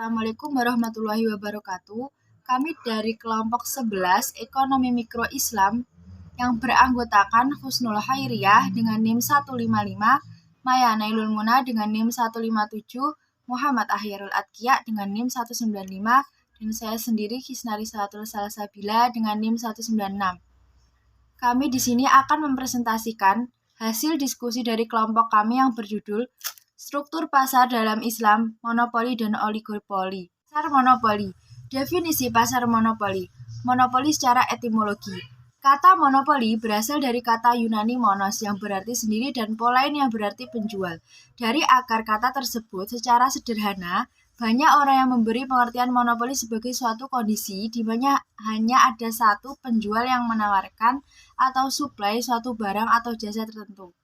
Assalamualaikum warahmatullahi wabarakatuh. Kami dari kelompok 11 Ekonomi Mikro Islam yang beranggotakan Husnul Khairiyah dengan NIM 155, Maya Nailul Muna dengan NIM 157, Muhammad Ahyarul Atqiya dengan NIM 195, dan saya sendiri Hisnari Salatul Salsabila dengan NIM 196. Kami di sini akan mempresentasikan hasil diskusi dari kelompok kami yang berjudul Struktur Pasar dalam Islam, Monopoli dan Oligopoli. Pasar monopoli. Definisi pasar monopoli. Monopoli secara etimologi. Kata monopoli berasal dari kata Yunani monos yang berarti sendiri dan polain yang berarti penjual. Dari akar kata tersebut secara sederhana, banyak orang yang memberi pengertian monopoli sebagai suatu kondisi di mana hanya ada satu penjual yang menawarkan atau suplai suatu barang atau jasa tertentu.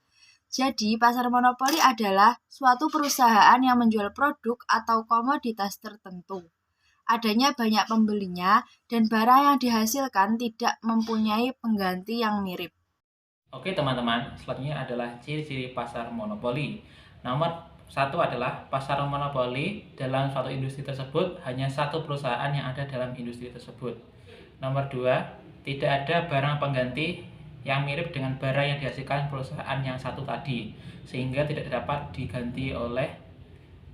Jadi, pasar monopoli adalah suatu perusahaan yang menjual produk atau komoditas tertentu. Adanya banyak pembelinya dan barang yang dihasilkan tidak mempunyai pengganti yang mirip. Oke teman-teman, selanjutnya adalah ciri-ciri pasar monopoli. Nomor 1 adalah pasar monopoli dalam suatu industri tersebut hanya satu perusahaan yang ada dalam industri tersebut. Nomor 2, tidak ada barang pengganti yang mirip dengan barang yang dihasilkan perusahaan yang satu tadi, sehingga tidak dapat diganti oleh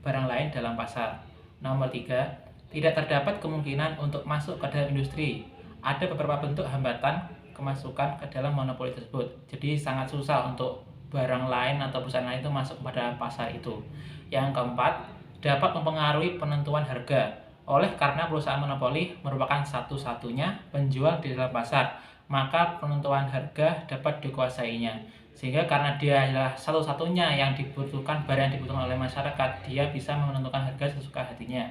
barang lain dalam pasar. Nomor 3, tidak terdapat kemungkinan untuk masuk ke dalam industri. Ada beberapa bentuk hambatan kemasukan ke dalam monopoli tersebut. Jadi sangat susah untuk barang lain atau perusahaan lain itu masuk pada pasar itu. Yang keempat, dapat mempengaruhi penentuan harga. Oleh karena perusahaan monopoli merupakan satu-satunya penjual di dalam pasar, maka penentuan harga dapat dikuasainya. Sehingga karena dia adalah satu-satunya yang dibutuhkan, barang yang dibutuhkan oleh masyarakat, dia bisa menentukan harga sesuka hatinya.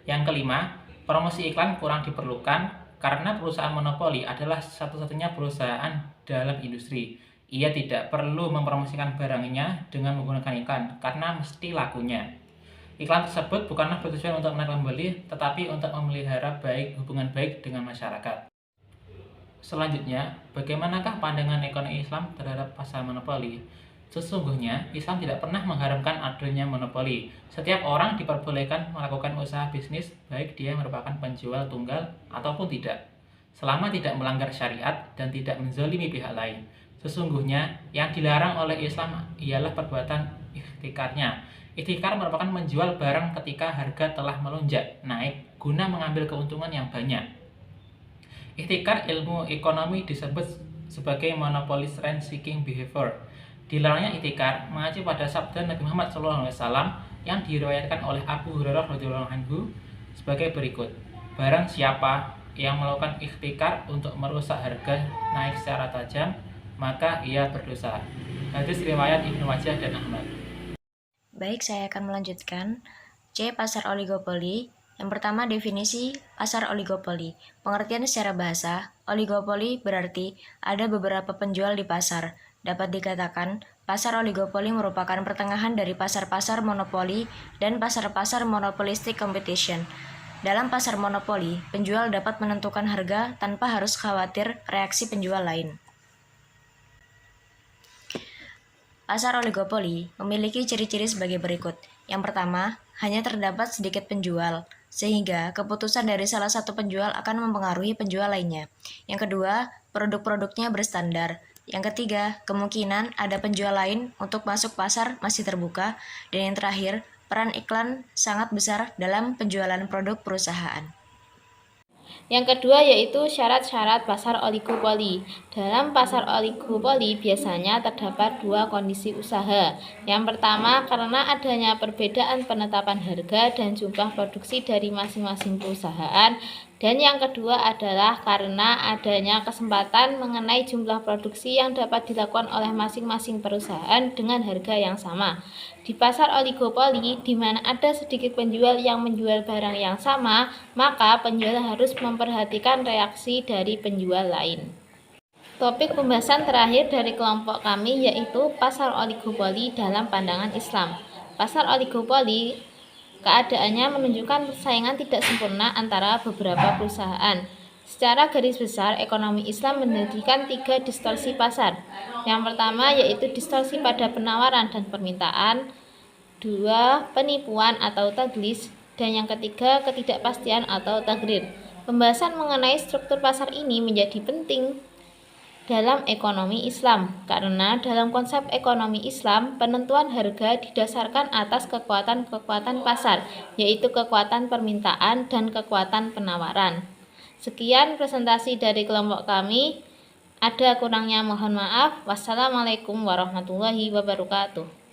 Yang kelima, promosi iklan kurang diperlukan karena perusahaan monopoli adalah satu-satunya perusahaan dalam industri. Ia tidak perlu mempromosikan barangnya dengan menggunakan iklan karena mesti lakunya. Iklan tersebut bukanlah bertujuan untuk menarik pembeli, tetapi untuk memelihara hubungan baik dengan masyarakat. Selanjutnya, bagaimanakah pandangan ekonomi Islam terhadap pasar monopoli? Sesungguhnya, Islam tidak pernah mengharamkan adanya monopoli. Setiap orang diperbolehkan melakukan usaha bisnis, baik dia merupakan penjual tunggal ataupun tidak, selama tidak melanggar syariat dan tidak menzalimi pihak lain. Sesungguhnya, yang dilarang oleh Islam ialah perbuatan ikhtikarnya. Ikhtikar merupakan menjual barang ketika harga telah melonjak naik guna mengambil keuntungan yang banyak. Ihtikar ilmu ekonomi disebut sebagai monopolist rent-seeking behavior. Dilarangnya ihtikar mengacu pada sabda Nabi Muhammad SAW yang diriwayatkan oleh Abu Hurairah radhiyallahu anhu sebagai berikut: barang siapa yang melakukan ihtikar untuk merusak harga naik secara tajam, maka ia berdosa. Hadis riwayat Ibnu Majah dan Ahmad. Baik, saya akan melanjutkan. C. Pasar oligopoli. Yang pertama, definisi pasar oligopoli. Pengertian secara bahasa, oligopoli berarti ada beberapa penjual di pasar. Dapat dikatakan, pasar oligopoli merupakan pertengahan dari pasar-pasar monopoli dan pasar-pasar monopolistic competition. Dalam pasar monopoli, penjual dapat menentukan harga tanpa harus khawatir reaksi penjual lain. Pasar oligopoli memiliki ciri-ciri sebagai berikut. Yang pertama, hanya terdapat sedikit penjual, sehingga keputusan dari salah satu penjual akan mempengaruhi penjual lainnya. Yang kedua, produk-produknya berstandar. Yang ketiga, kemungkinan ada penjual lain untuk masuk pasar masih terbuka. Dan yang terakhir, peran iklan sangat besar dalam penjualan produk perusahaan. Yang kedua yaitu syarat-syarat pasar oligopoli. Dalam pasar oligopoli biasanya terdapat dua kondisi usaha. Yang pertama, karena adanya perbedaan penetapan harga dan jumlah produksi dari masing-masing perusahaan. Dan yang kedua adalah karena adanya kesempatan mengenai jumlah produksi yang dapat dilakukan oleh masing-masing perusahaan dengan harga yang sama. Di pasar oligopoli, di mana ada sedikit penjual yang menjual barang yang sama, maka penjual harus memperhatikan reaksi dari penjual lain. Topik pembahasan terakhir dari kelompok kami yaitu pasar oligopoli dalam pandangan Islam. Pasar oligopoli keadaannya menunjukkan persaingan tidak sempurna antara beberapa perusahaan. Secara garis besar, ekonomi Islam mendirikan 3 distorsi pasar. Yang pertama yaitu distorsi pada penawaran dan permintaan, 2. Penipuan atau tadlis, Dan yang ketiga, ketidakpastian atau tagrir. Pembahasan mengenai struktur pasar ini menjadi penting dalam ekonomi Islam, karena dalam konsep ekonomi Islam, penentuan harga didasarkan atas kekuatan-kekuatan pasar, yaitu kekuatan permintaan dan kekuatan penawaran. Sekian presentasi dari kelompok kami. Ada kurangnya mohon maaf. Wassalamualaikum warahmatullahi wabarakatuh.